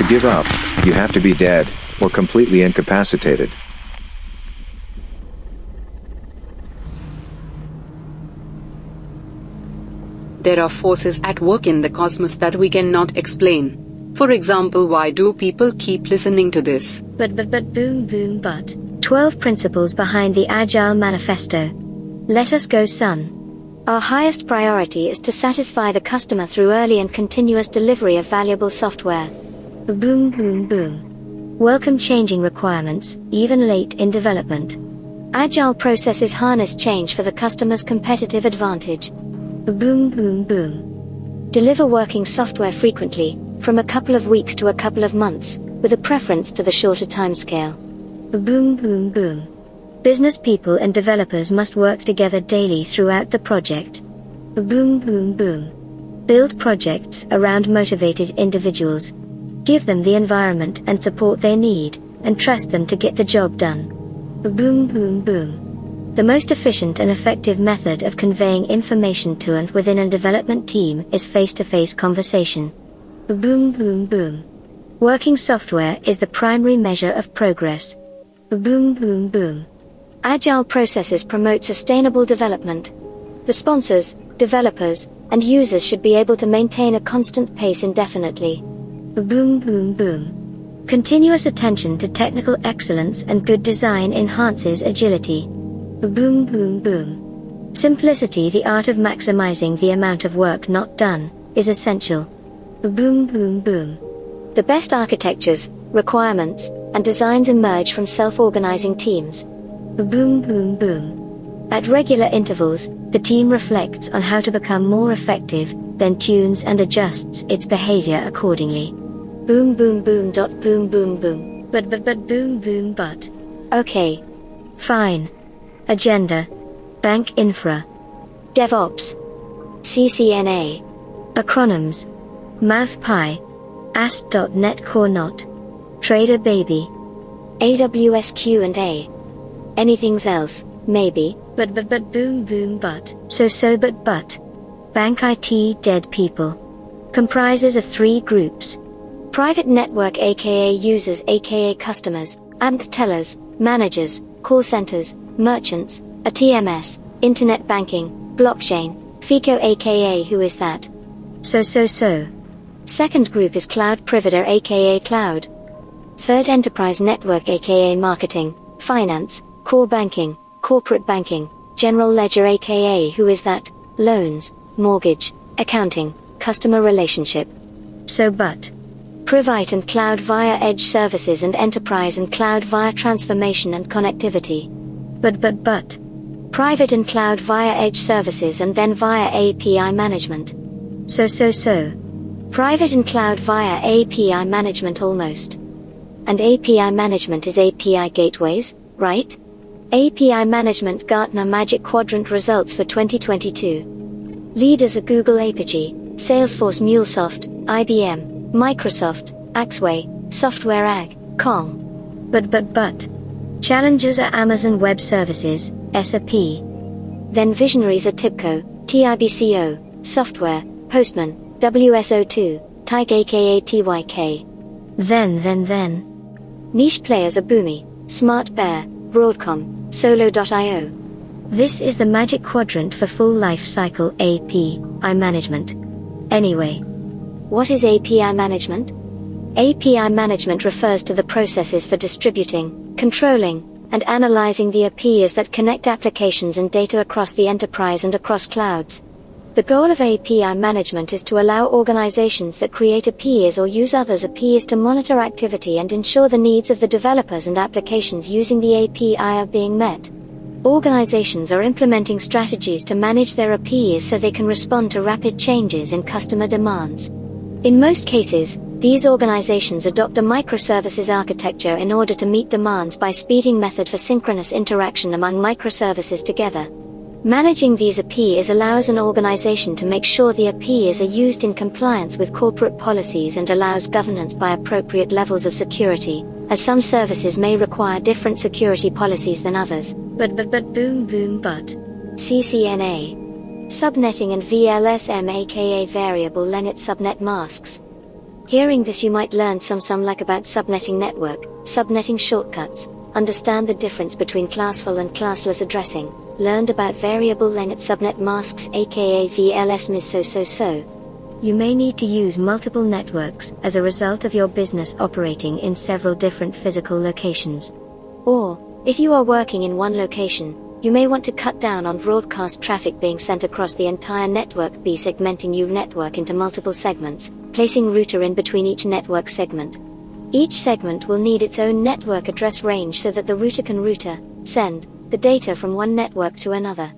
give up, you have to be dead, or completely incapacitated. There are forces at work in the cosmos that we cannot explain. For example, why do people keep listening to this? But 12 principles behind the Agile Manifesto. Let us go, son. Our highest priority is to satisfy the customer through early and continuous delivery of valuable software. Boom, boom, boom. Welcome changing requirements, even late in development. Agile processes harness change for the customer's competitive advantage. Boom, boom, boom. Deliver working software frequently, from a couple of weeks to a couple of months, with a preference to the shorter timescale. Boom, boom, boom. Business people and developers must work together daily throughout the project. Boom, boom, boom. Build projects around motivated individuals. Give them the environment and support they need, and trust them to get the job done. Boom, boom, boom. The most efficient and effective method of conveying information to and within a development team is face-to-face conversation. Boom, boom, boom. Working software is the primary measure of progress. Boom, boom, boom. Agile processes promote sustainable development. The sponsors, developers, and users should be able to maintain a constant pace indefinitely. Boom, boom, boom. Continuous attention to technical excellence and good design enhances agility. Boom, boom, boom. Simplicity, the art of maximizing the amount of work not done, is essential. Boom, boom, boom. The best architectures, requirements, and designs emerge from self-organizing teams. Boom, boom, boom. At regular intervals, the team reflects on how to become more effective, then tunes and adjusts its behavior accordingly. Boom, boom, boom. Boom, boom, boom. But boom, boom, but. Okay. Fine. Agenda. Bank infra. DevOps. CCNA. Acronyms. MathPy. aws.net core not. Trader baby. AWS Q&A. Anything else, maybe, but boom, boom, but. So but. Bank IT dead people. Comprises of 3 groups. Private network aka users aka customers, bank tellers, managers, call centers, merchants, a TMS, internet banking, blockchain, FICO aka who is that? So. Second group is cloud provider aka cloud. Third enterprise network aka marketing, finance, core banking, corporate banking, general ledger aka who is that? Loans, mortgage, accounting, customer relationship. So but. Private and cloud via edge services and enterprise and cloud via transformation and connectivity. But. Private and cloud via edge services and then via API management. So. Private and cloud via API management almost. And API management is API gateways, right? API management Gartner Magic Quadrant results for 2022. Leaders are Google Apigee, Salesforce MuleSoft, IBM, Microsoft, Axway, Software AG, Comm. But. Challengers are Amazon Web Services, SAP. Then visionaries are TIBCO, TIBCO, Software, Postman, WSO2, TIG aka TYK. Then. Niche players are Boomi, Smart Bear, Broadcom, Solo.io. This is the Magic Quadrant for full life cycle API management. Anyway, what is API management? API management refers to the processes for distributing, controlling, and analyzing the APIs that connect applications and data across the enterprise and across clouds. The goal of API management is to allow organizations that create APIs or use others' APIs to monitor activity and ensure the needs of the developers and applications using the API are being met. Organizations are implementing strategies to manage their APIs so they can respond to rapid changes in customer demands. In most cases, these organizations adopt a microservices architecture in order to meet demands by speeding method for synchronous interaction among microservices together. Managing these APIs allows an organization to make sure the APIs are used in compliance with corporate policies and allows governance by appropriate levels of security, as some services may require different security policies than others. But. CCNA. Subnetting and VLSM aka variable length subnet masks. Hearing this, you might learn some like about subnetting network, subnetting shortcuts, understand the difference between classful and classless addressing, learned about variable length subnet masks aka VLS so. You may need to use multiple networks as a result of your business operating in several different physical locations. Or, if you are working in one location, you may want to cut down on broadcast traffic being sent across the entire network by segmenting your network into multiple segments, placing router in between each network segment. Each segment will need its own network address range so that the router can send the data from one network to another.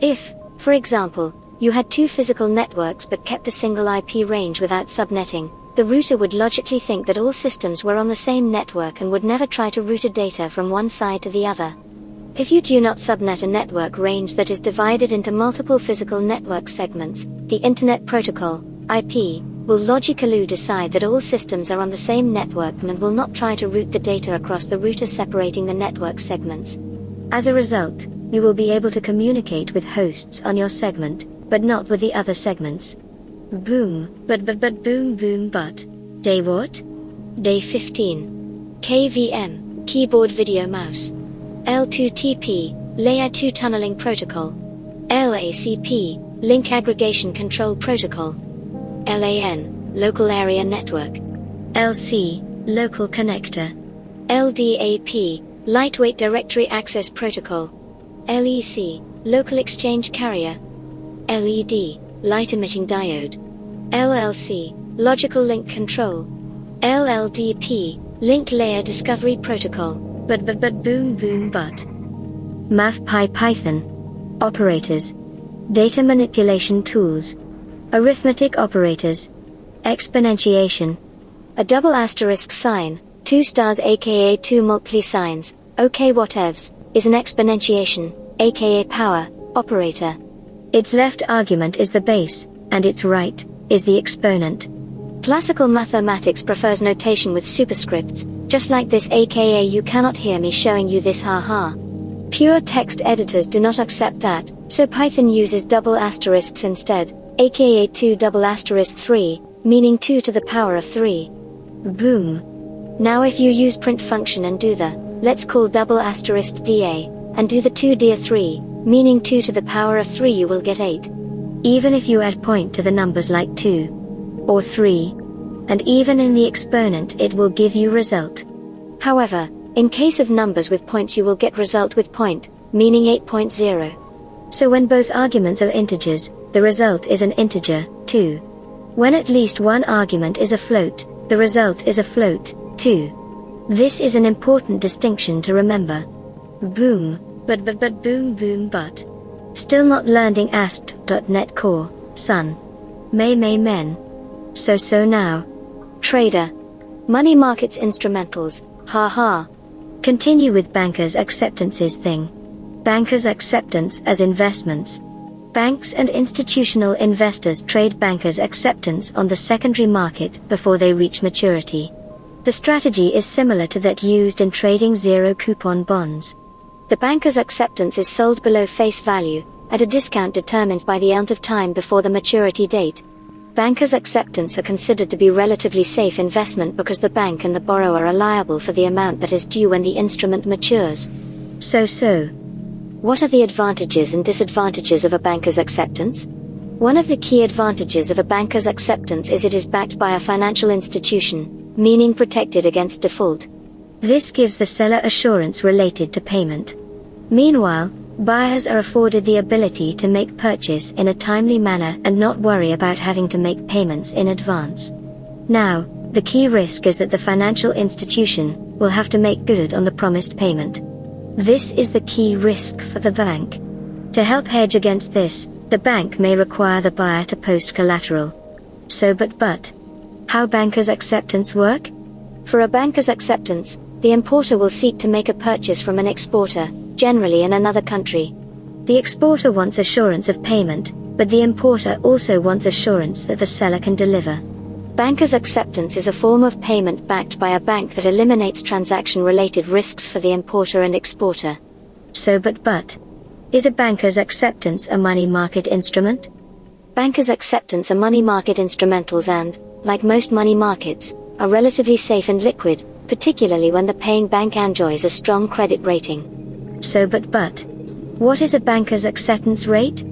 If, for example, you had two physical networks but kept the single IP range without subnetting, the router would logically think that all systems were on the same network and would never try to route data from one side to the other. If you do not subnet a network range that is divided into multiple physical network segments, the Internet Protocol, IP, will logically decide that all systems are on the same network and will not try to route the data across the router separating the network segments. As a result, you will be able to communicate with hosts on your segment, but not with the other segments. Boom, but. Day what? Day 15. KVM, Keyboard Video Mouse. L2TP, Layer 2 Tunneling Protocol. LACP, Link Aggregation Control Protocol. LAN, Local Area Network. LC, Local Connector. LDAP, Lightweight Directory Access Protocol. LEC, Local Exchange Carrier. LED, Light Emitting Diode. LLC, Logical Link Control. LLDP, Link Layer Discovery Protocol. But. Math Python. Operators. Data manipulation tools. Arithmetic operators. Exponentiation. A double asterisk sign, 2 stars aka 2 multiply signs, OK whatevs, is an exponentiation, aka power, operator. Its left argument is the base, and its right is the exponent. Classical mathematics prefers notation with superscripts, just like this aka you cannot hear me showing you this haha. Pure text editors do not accept that, so Python uses double asterisks instead, aka 2 double asterisk 3, meaning 2 to the power of 3. Boom. Now if you use print function and do the, let's call double asterisk DA, and do the 2d3, meaning 2 to the power of 3, you will get 8. Even if you add point to the numbers like 2 or 3, and even in the exponent it will give you result. However, in case of numbers with points you will get result with point, meaning 8.0. So when both arguments are integers, the result is an integer, 2. When at least one argument is a float, the result is a float, 2. This is an important distinction to remember. Boom, but. Still not learning ASP.NET Core, son. Men. So now. Trader. Money markets instrumentals, haha. Continue with bankers' acceptances thing. Bankers' acceptance as investments. Banks and institutional investors trade bankers' acceptance on the secondary market before they reach maturity. The strategy is similar to that used in trading zero-coupon bonds. The banker's acceptance is sold below face value, at a discount determined by the amount of time before the maturity date. Bankers' acceptance are considered to be relatively safe investment because the bank and the borrower are liable for the amount that is due when the instrument matures. So. What are the advantages and disadvantages of a banker's acceptance? One of the key advantages of a banker's acceptance is it is backed by a financial institution, meaning protected against default. This gives the seller assurance related to payment. Meanwhile, buyers are afforded the ability to make purchase in a timely manner and not worry about having to make payments in advance. Now, the key risk is that the financial institution will have to make good on the promised payment. This is the key risk for the bank. To help hedge against this, the bank may require the buyer to post collateral. So but, how bankers' acceptance work? For a banker's acceptance, the importer will seek to make a purchase from an exporter, generally in another country. The exporter wants assurance of payment, but the importer also wants assurance that the seller can deliver. Banker's acceptance is a form of payment backed by a bank that eliminates transaction-related risks for the importer and exporter. So but, is a banker's acceptance a money market instrument? Bankers' acceptance are money market instrumentals and, like most money markets, are relatively safe and liquid, particularly when the paying bank enjoys a strong credit rating. But, what is a banker's acceptance rate?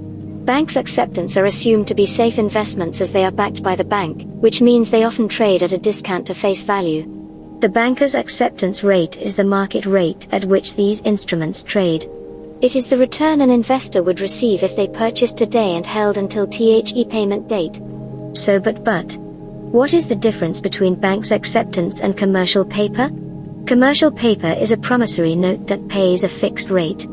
Banks' acceptance are assumed to be safe investments as they are backed by the bank, which means they often trade at a discount to face value. The banker's acceptance rate is the market rate at which these instruments trade. It is the return an investor would receive if they purchased today and held until the payment date. But, what is the difference between bank's acceptance and commercial paper? Commercial paper is a promissory note that pays a fixed rate.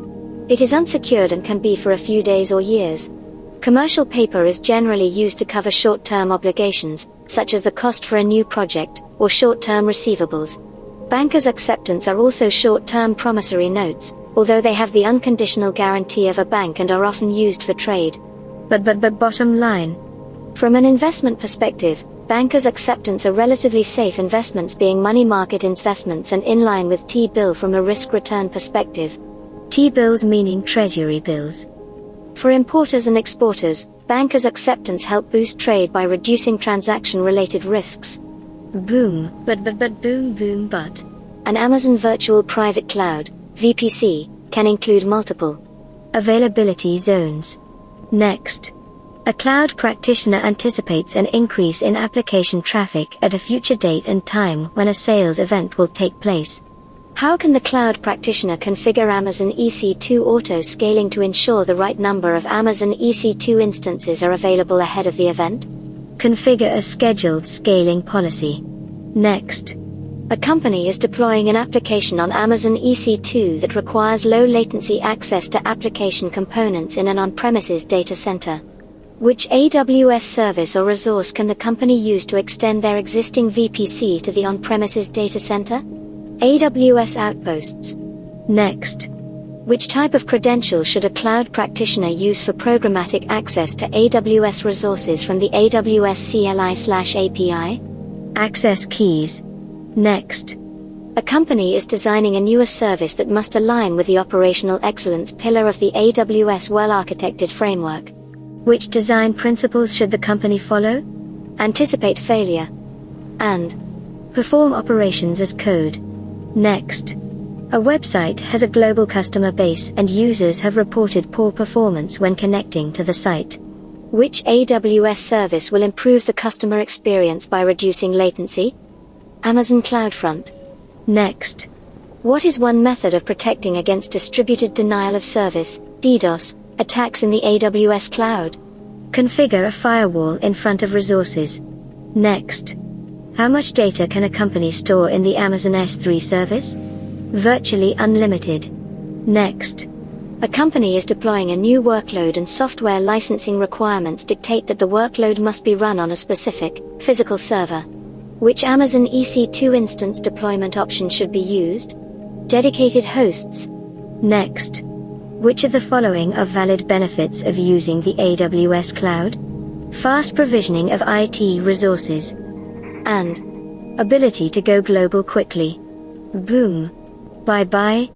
It is unsecured and can be for a few days or years. Commercial paper is generally used to cover short-term obligations, such as the cost for a new project, or short-term receivables. Bankers' acceptance are also short-term promissory notes, although they have the unconditional guarantee of a bank and are often used for trade. But bottom line. From an investment perspective, bankers' acceptance are relatively safe investments, being money market investments and in line with T-bill from a risk-return perspective. T-bills meaning treasury bills. For importers and exporters, bankers' acceptance help boost trade by reducing transaction-related risks. But. An Amazon Virtual Private Cloud, VPC, can include multiple availability zones. Next. A cloud practitioner anticipates an increase in application traffic at a future date and time when a sales event will take place. How can the cloud practitioner configure Amazon EC2 auto-scaling to ensure the right number of Amazon EC2 instances are available ahead of the event? Configure a scheduled scaling policy. Next. A company is deploying an application on Amazon EC2 that requires low-latency access to application components in an on-premises data center. Which AWS service or resource can the company use to extend their existing VPC to the on-premises data center? AWS Outposts. Next. Which type of credential should a cloud practitioner use for programmatic access to AWS resources from the AWS CLI/API? Access keys. Next. A company is designing a newer service that must align with the operational excellence pillar of the AWS well-architected framework. Which design principles should the company follow? Anticipate failure. And perform operations as code. Next. A website has a global customer base and users have reported poor performance when connecting to the site. Which AWS service will improve the customer experience by reducing latency? Amazon CloudFront. Next. What is one method of protecting against distributed denial of service, DDoS, attacks in the AWS cloud? Configure a firewall in front of resources. Next. How much data can a company store in the Amazon S3 service? Virtually unlimited. Next. A company is deploying a new workload and software licensing requirements dictate that the workload must be run on a specific, physical server. Which Amazon EC2 instance deployment option should be used? Dedicated hosts. Next. Which of the following are valid benefits of using the AWS cloud? Fast provisioning of IT resources. And ability to go global quickly. Boom. Bye-bye.